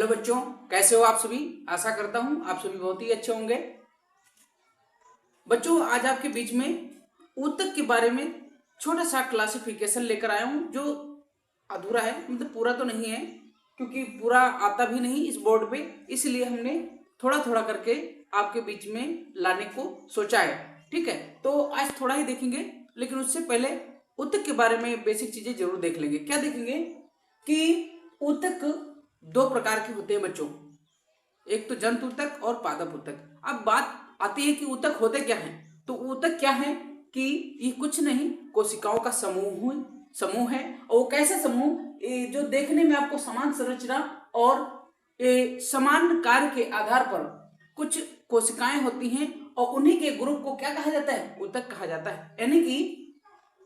Hello बच्चों, कैसे हो आप सभी। आशा करता हूं आप सभी बहुत ही अच्छे होंगे। बच्चों, आज आपके बीच में ऊतक के बारे में छोटा सा क्लासिफिकेशन लेकर आया हूं, जो अधूरा है, मतलब पूरा तो नहीं है, क्योंकि पूरा आता भी नहीं इस बोर्ड पे, इसलिए हमने थोड़ा थोड़ा करके आपके बीच में लाने को सोचा है। ठीक है, तो आज थोड़ा ही देखेंगे, लेकिन उससे पहले ऊतक के बारे में बेसिक चीजें जरूर देख लेंगे। क्या देखेंगे कि ऊतक दो प्रकार के होते हैं बच्चों, एक तो जंतु ऊतक और पादप ऊतक। अब बात आती है कि ऊतक होते क्या हैं। तो ऊतक क्या है कि ये कुछ नहीं, कोशिकाओं का समूह है। और वो कैसा समूह, जो देखने में आपको समान संरचना और समान कार्य के आधार पर कुछ कोशिकाएं होती हैं, और उन्हीं के ग्रुप को क्या कहा जाता है, ऊतक कहा जाता है। यानी कि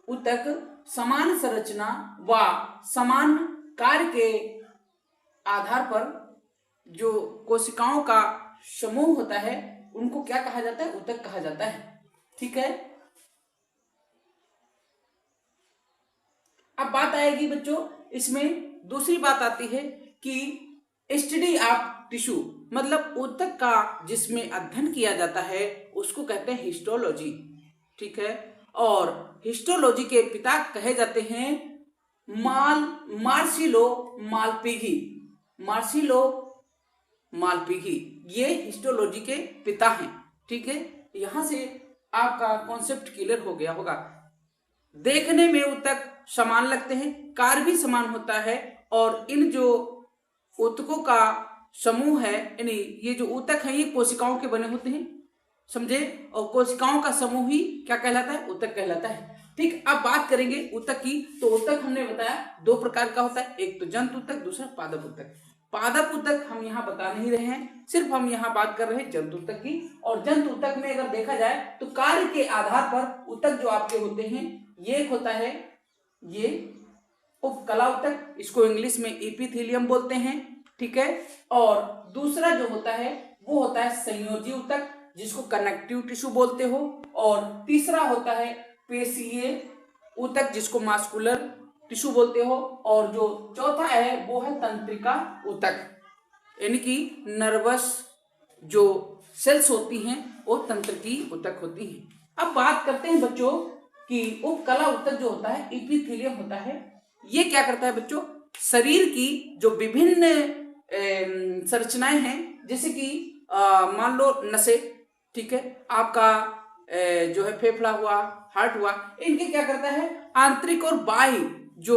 ऊतक समान संरचना व समान कार्य के आधार पर जो कोशिकाओं का समूह होता है, उनको क्या कहा जाता है, ऊतक कहा जाता है। ठीक है, अब बात आएगी बच्चों, इसमें दूसरी बात आती है कि स्टडी ऑफ टिश्यू, मतलब ऊतक का जिसमें अध्ययन किया जाता है उसको कहते हैं हिस्टोलॉजी। ठीक है, और हिस्टोलॉजी के पिता कहे जाते हैं मार्सिलो मालपिघी, ये हिस्टोलॉजी के पिता हैं। ठीक है, यहां से आपका कॉन्सेप्ट क्लियर हो गया होगा। देखने में ऊतक समान लगते हैं, कार्य भी समान होता है, और इन जो ऊतकों का समूह है, यानी ये जो ऊतक है ये कोशिकाओं के बने होते हैं, समझे, और कोशिकाओं का समूह ही क्या कहलाता है, ऊतक कहलाता है। ठीक, अब बात करेंगे ऊतक की। तो ऊतक हमने बताया दो प्रकार का होता है, एक तो जंतु ऊतक, दूसरा पादप ऊतक। पादप ऊतक हम यहाँ बता नहीं रहे हैं, सिर्फ हम यहाँ बात कर रहे हैं जंतु ऊतक की। और जंतु ऊतक में अगर देखा जाए तो कार्य के आधार पर ऊतक जो आपके होते हैं, ये एक होता है ये उपकला ऊतक, इसको इंग्लिश में एपिथेलियम बोलते हैं। ठीक है, और दूसरा जो होता है वो होता है संयोजी ऊतक, जिसको कनेक्टिव टिश्यू बोलते हो। और तीसरा होता है पेशीय ऊतक, जिसको मास्कुलर टिश्यू बोलते हो। और जो चौथा है वो है तंत्रिका ऊतक, यानी कि नर्वस जो सेल्स होती हैं वो तंत्रिकी ऊतक होती हैं। अब बात करते हैं बच्चों कि उपकला ऊतक जो होता है, एपिथेलियम होता है, ये क्या करता है बच्चों, शरीर की जो विभिन्न संरचनाएं हैं, जैसे कि मान लो नसें, ठीक है, आपका जो है फेफड़ा हुआ, हार्ट हुआ, इनके क्या करता है, आंतरिक और बाह्य जो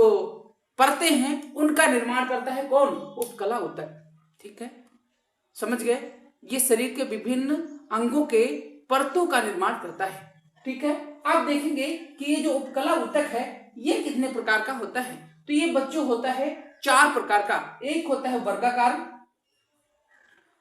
परतें हैं उनका निर्माण करता है कौन, उपकला ऊतक। ठीक है, समझ गए, ये शरीर के विभिन्न अंगों के परतों का निर्माण करता है। ठीक है, आप देखेंगे कि ये जो उपकला ऊतक है ये कितने प्रकार का होता है। तो ये बच्चों होता है चार प्रकार का। एक होता है वर्गाकार,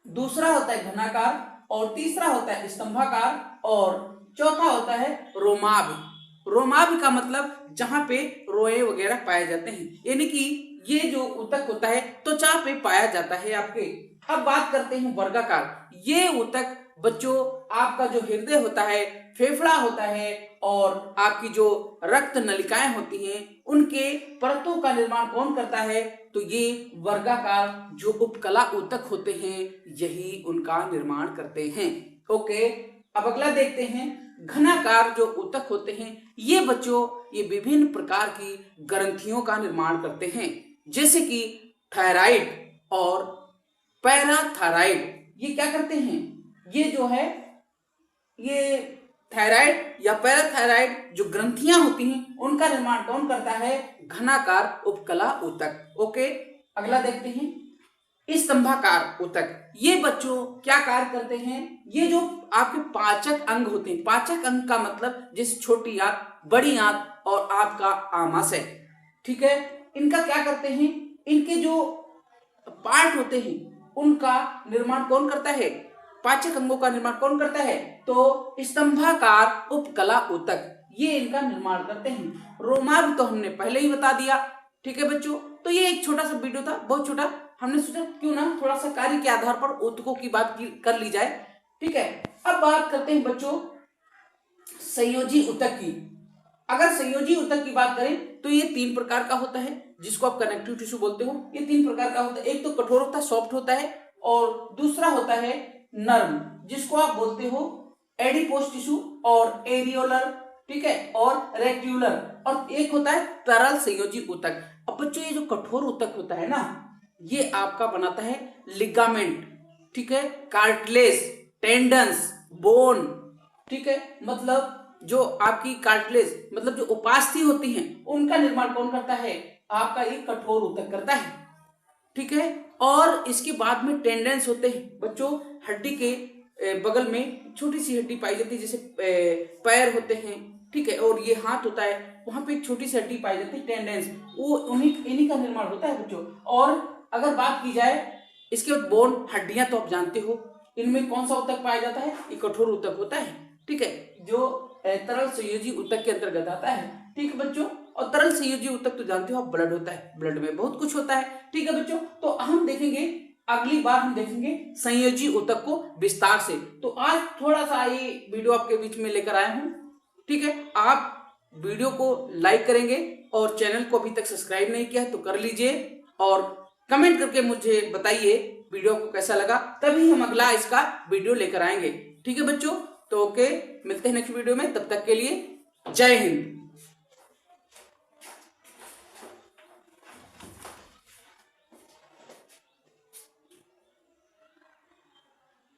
दूसरा होता है घनाकार, और तीसरा होता है स्तंभाकार, और चौथा होता है रोमाभ। रोमाभ का मतलब जहां पे रोए वगैरह पाए जाते हैं, यानी कि ये जो ऊतक होता है त्वचा पे पाया जाता है आपके। अब बात करते हैं वर्गाकार। ये ऊतक बच्चों आपका जो हृदय होता है, फेफड़ा होता है, और आपकी जो रक्त नलिकाएं होती हैं, उनके परतों का निर्माण कौन करता है, तो ये वर्गाकार जो उपकला ऊतक होते हैं यही उनका निर्माण करते हैं। ओके, अब अगला देखते हैं घनाकार जो ऊतक होते हैं, ये बच्चों ये विभिन्न प्रकार की ग्रंथियों का निर्माण करते हैं, जैसे कि थायराइड और पैराथायराइड। ये क्या करते हैं, ये जो है ये थायराइड या पैराथायराइड जो ग्रंथियां होती हैं उनका निर्माण कौन करता है, घनाकार उपकला ऊतक। ओके, अगला देखते हैं स्तंभाकार ऊतक। ये बच्चों क्या कार्य करते हैं, ये जो आपके पाचक अंग होते हैं, पाचक अंग का मतलब जैसे छोटी आंत, बड़ी आंत और आपका आमाशय। ठीक है, इनका क्या करते हैं, इनके जो पार्ट होते हैं उनका निर्माण कौन करता है, पाचक अंगों का निर्माण कौन करता है, तो स्तंभाकार उपकला ऊतक ये इनका निर्माण करते हैं। रोमाभ तो हमने पहले ही बता दिया। ठीक है बच्चों, तो ये एक छोटा सा वीडियो था, बहुत छोटा, हमने सोचा क्यों ना थोड़ा सा कार्य के आधार पर ऊतकों की बात कर ली जाए। ठीक है, अब बात करते हैं बच्चों संयोजी ऊतक की। अगर संयोजी ऊतक की बात करें तो ये तीन प्रकार का होता है। जिसको आप कनेक्टिव टिश्यू बोलते हो, ये 3 प्रकार का होता है। एक तो कठोर होता है, सॉफ्ट होता है, और दूसरा होता है नर्म, जिसको आप बोलते हो एडिपोस टिश्यू और एरियोलर, ठीक है, और रेक्ट्यूलर, और एक होता है तरल संयोजी ऊतक। अब बच्चों ये जो कठोर ऊतक होता है ना, ये आपका बनाता है लिगामेंट, ठीक है, कार्टिलेज, टेंडन्स, बोन, ठीक है, मतलब जो आपकी कार्टिलेज मतलब जो उपास्थि होती हैं उनका निर्माण कौन करता है? आपका ये कठोर ऊतक करता है, ठीक है। और इसके बाद में टेंडेंस होते हैं बच्चों, हड्डी के बगल में छोटी सी हड्डी पाई जाती है, जैसे पैर होते हैं, ठीक है, और ये हाथ होता है, वहां पे एक छोटी सी हड्डी पाई जाती है टेंडेंस, वो इन्हीं का निर्माण होता है बच्चों। और अगर बात की जाए इसके बाद बोन, हड्डियां तो आप जानते हो, इनमें कौन सा ऊतक पाया जाता है? ये कठोर ऊतक होता है, ठीक है, जो तरल संयोजी ऊतक के अंतर्गत आता है, ठीक है बच्चों। और तरल संयोजी ऊतक तो जानते हो आप, ब्लड होता है, ब्लड में बहुत कुछ होता है, ठीक है बच्चों। तो हम देखेंगे अगली बार, हम देखेंगे संयोजी ऊतक को विस्तार से। तो आज थोड़ा सा ये वीडियो आपके बीच में लेकर आया हूं, ठीक है। आप वीडियो को लाइक करेंगे और चैनल को अभी तक सब्सक्राइब नहीं किया है तो कर लीजिए, और कमेंट करके मुझे बताइए वीडियो को कैसा लगा, तभी हम अगला इसका वीडियो लेकर आएंगे, ठीक है बच्चों। तो ओके, मिलते हैं नेक्स्ट वीडियो में, तब तक के लिए जय हिंद।